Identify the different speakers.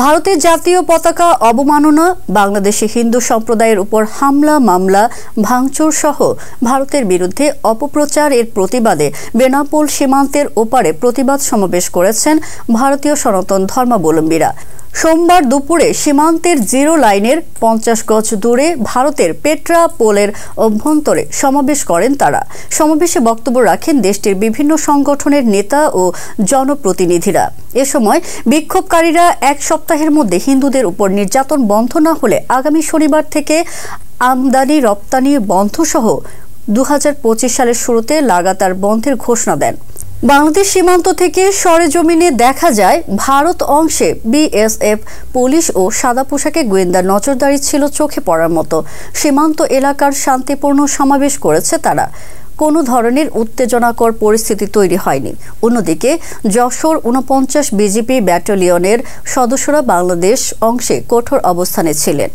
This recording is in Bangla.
Speaker 1: ভারতের জাতীয় পতাকা অবমাননা, বাংলাদেশে হিন্দু সম্প্রদায়ের উপর হামলা, মামলা, ভাঙচুর সহ ভারতের বিরুদ্ধে অপপ্রচার এর প্রতিবাদে বেনাপোল সীমান্তের ওপারে প্রতিবাদ সমাবেশ করেছেন ভারতীয় সনাতন ধর্মাবলম্বীরা। সোমবার দুপুরে সীমান্তের জিরো লাইনের 50 গজ দূরে ভারতের পেট্রা পোলের অভ্যন্তরে সমাবেশ করেন তারা। সমাবেশে বক্তব্য রাখেন দেশটির বিভিন্ন সংগঠনের নেতা ও জনপ্রতিনিধিরা। এ সময় বিক্ষোভকারীরা এক সপ্তাহের মধ্যে হিন্দুদের উপর নির্যাতন বন্ধ না হলে আগামী শনিবার থেকে আমদানি রপ্তানি বন্ধ সহ 2025 সালের শুরুতে লাগাতার বন্ধের ঘোষণা দেন। বাংলাদেশ সীমান্ত থেকে সরেজমিনে দেখা যায় ভারত অংশে বিএসএফ পুলিশ ও সাদা পোশাকে গোয়েন্দা নজরদারি ছিল চোখে পড়ার মতো। সীমান্ত এলাকার শান্তিপূর্ণ সমাবেশ করেছে তারা। কোনো ধরনের উত্তেজনাকর পরিস্থিতি তৈরি হয়নি। অন্যদিকে যশোর 49 বিজিপি ব্যাটালিয়নের সদস্যরা বাংলাদেশ অংশে কঠোর অবস্থানে ছিলেন।